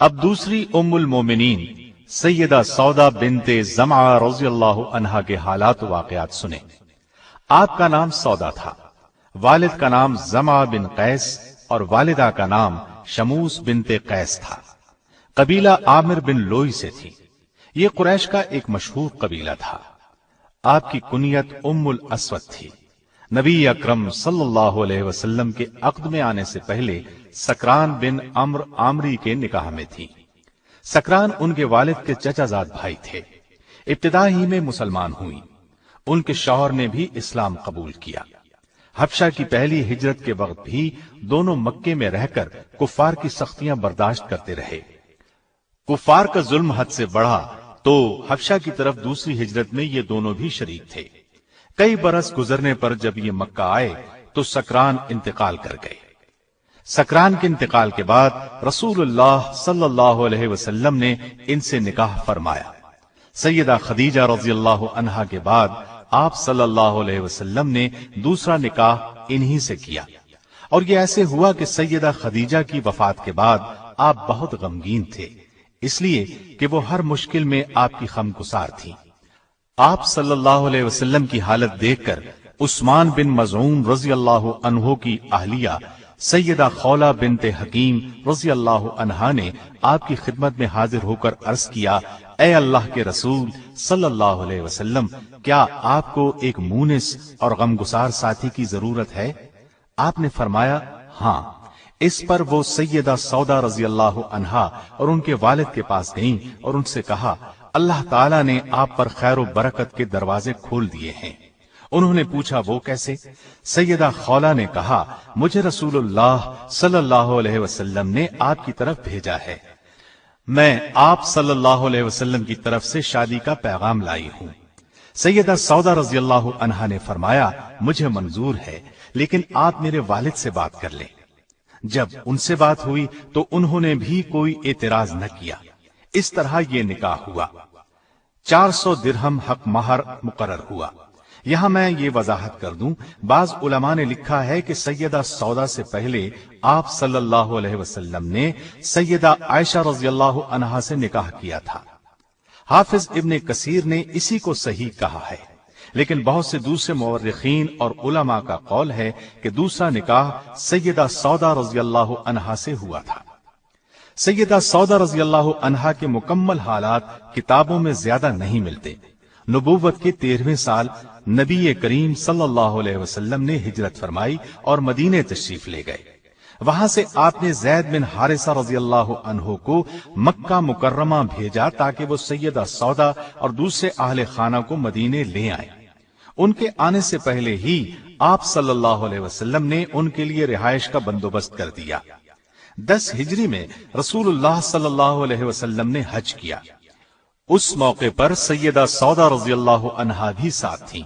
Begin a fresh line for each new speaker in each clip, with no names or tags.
اب دوسری ام المومنین سیدہ سودا بنت زمعہ رضی اللہ عنہا کے حالات و واقعات سنیں۔ آپ کا نام سودا تھا، والد کا نام زمعہ بن قیس اور والدہ کا نام شموس بنت قیس تھا۔ قبیلہ عامر بن لوئی سے تھی۔ یہ قریش کا ایک مشہور قبیلہ تھا۔ آپ کی کنیت ام الاسود تھی۔ نبی اکرم صلی اللہ علیہ وسلم کے عقد میں آنے سے پہلے سکران بن عمر عامری کے نکاح میں تھی۔ سکران ان کے والد کے چچا زاد بھائی تھے۔ ابتدا ہی میں مسلمان ہوئی۔ ان کے شوہر نے بھی اسلام قبول کیا۔ حبشہ کی پہلی ہجرت کے وقت بھی دونوں مکے میں رہ کر کفار کی سختیاں برداشت کرتے رہے۔ کفار کا ظلم حد سے بڑھا تو حبشہ کی طرف دوسری ہجرت میں یہ دونوں بھی شریک تھے۔ کئی برس گزرنے پر جب یہ مکہ آئے تو سکران انتقال کر گئے۔ سکران کے انتقال کے بعد رسول اللہ صلی اللہ علیہ وسلم نے ان سے نکاح فرمایا۔ سیدہ خدیجہ رضی اللہ عنہا کے بعد آپ صلی اللہ علیہ وسلم نے دوسرا نکاح انہی سے کیا، اور یہ ایسے ہوا کہ سیدہ خدیجہ کی وفات کے بعد آپ بہت غمگین تھے، اس لیے کہ وہ ہر مشکل میں آپ کی غمگسار تھی۔ آپ صلی اللہ علیہ وسلم کی حالت دیکھ کر عثمان بن مظعون رضی اللہ عنہ کی اہلیہ سیدہ خولہ بنت حکیم رضی اللہ عنہا نے آپ کی خدمت میں حاضر ہو کر عرض کیا، اے اللہ کے رسول صلی اللہ علیہ وسلم، کیا آپ کو ایک مونس اور غمگسار ساتھی کی ضرورت ہے؟ آپ نے فرمایا ہاں۔ اس پر وہ سیدہ سودا رضی اللہ عنہا اور ان کے والد کے پاس گئیں اور ان سے کہا، اللہ تعالیٰ نے آپ پر خیر و برکت کے دروازے کھول دیے ہیں۔ انہوں نے پوچھا وہ کیسے؟ سیدہ خولہ نے کہا، مجھے رسول اللہ صلی اللہ علیہ وسلم نے آپ کی طرف بھیجا ہے۔ میں آپ صلی اللہ علیہ وسلم کی طرف سے شادی کا پیغام لائی ہوں۔ سیدہ سودا رضی اللہ عنہا نے فرمایا، مجھے منظور ہے، لیکن آپ میرے والد سے بات کر لیں۔ جب ان سے بات ہوئی تو انہوں نے بھی کوئی اعتراض نہ کیا۔ اس طرح یہ نکاح ہوا۔ 400 درہم حق مہر مقرر ہوا۔ یہاں میں یہ وضاحت کر دوں، بعض علماء نے لکھا ہے کہ سیدہ سودا سے پہلے آپ صلی اللہ علیہ وسلم نے سیدہ عائشہ رضی اللہ عنہا سے نکاح کیا تھا۔ حافظ ابن کثیر نے اسی کو صحیح کہا ہے، لیکن بہت سے دوسرے مورخین اور علماء کا قول ہے کہ دوسرا نکاح سیدہ سودا رضی اللہ عنہا سے ہوا تھا۔ سیدہ سودا رضی اللہ عنہا کے مکمل حالات کتابوں میں زیادہ نہیں ملتے۔ نبوت کے 13ویں سال نبی کریم صلی اللہ علیہ وسلم نے ہجرت فرمائی اور مدینے تشریف لے گئے۔ وہاں سے آپ نے زید بن حارثہ رضی اللہ عنہ کو مکہ مکرمہ بھیجا تاکہ وہ سیدہ سودا اور دوسرے اہل خانہ کو مدینے لے آئیں۔ ان کے آنے سے پہلے ہی آپ صلی اللہ علیہ وسلم نے ان کے لیے رہائش کا بندوبست کر دیا۔ 10 ہجری میں رسول اللہ صلی اللہ علیہ وسلم نے حج کیا۔ اس موقع پر سیدہ سودا رضی اللہ عنہا بھی ساتھ تھیں۔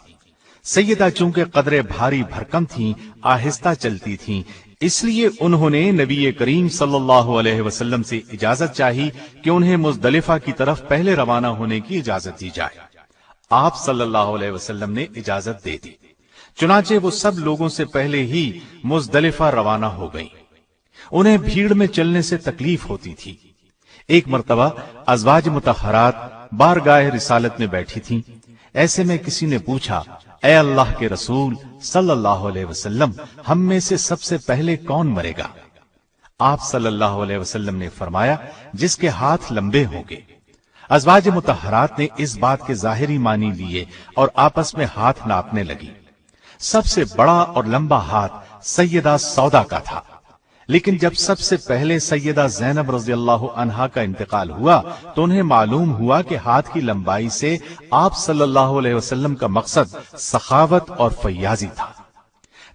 سیدہ چونکہ قدرے بھاری بھرکم تھیں، آہستہ چلتی تھیں، اس لیے انہوں نے نبی کریم صلی اللہ علیہ وسلم سے اجازت چاہی کہ انہیں مزدلفہ کی طرف پہلے روانہ ہونے کی اجازت دی جائے۔ آپ صلی اللہ علیہ وسلم نے اجازت دے دی۔ چنانچہ وہ سب لوگوں سے پہلے ہی مزدلفہ روانہ ہو گئیں۔ انہیں بھیڑ میں چلنے سے تکلیف ہوتی تھی۔ ایک مرتبہ ازواج مطہرات بارگاہ رسالت میں بیٹھی تھیں۔ ایسے میں کسی نے پوچھا، اے اللہ کے رسول صلی اللہ علیہ وسلم، ہم میں سے سب سے پہلے کون مرے گا؟ آپ صلی اللہ علیہ وسلم نے فرمایا، جس کے ہاتھ لمبے ہوں گے۔ ازواج مطہرات نے اس بات کے ظاہری معنی لیے اور آپس میں ہاتھ ناپنے لگی۔ سب سے بڑا اور لمبا ہاتھ سیدہ سودا کا تھا، لیکن جب سب سے پہلے سیدہ زینب رضی اللہ عنہا کا انتقال ہوا تو انہیں معلوم ہوا کہ ہاتھ کی لمبائی سے آپ صلی اللہ علیہ وسلم کا مقصد سخاوت اور فیاضی تھا۔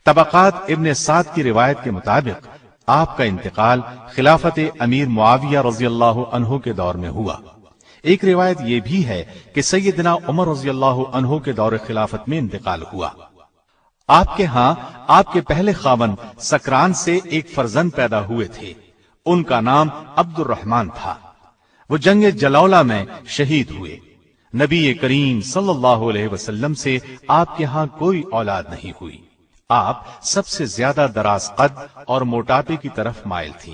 طبقات ابن سعد کی روایت کے مطابق آپ کا انتقال خلافت امیر معاویہ رضی اللہ عنہ کے دور میں ہوا۔ ایک روایت یہ بھی ہے کہ سیدنا عمر رضی اللہ عنہ کے دور خلافت میں انتقال ہوا۔ آپ کے ہاں آپ کے پہلے خاوند سکران سے ایک فرزند پیدا ہوئے تھے، ان کا نام عبد الرحمن تھا۔ وہ جنگ جلولہ میں شہید ہوئے۔ نبی کریم صلی اللہ علیہ وسلم سے آپ کے ہاں کوئی اولاد نہیں ہوئی۔ آپ سب سے زیادہ دراز قد اور موٹاپے کی طرف مائل تھی۔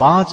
5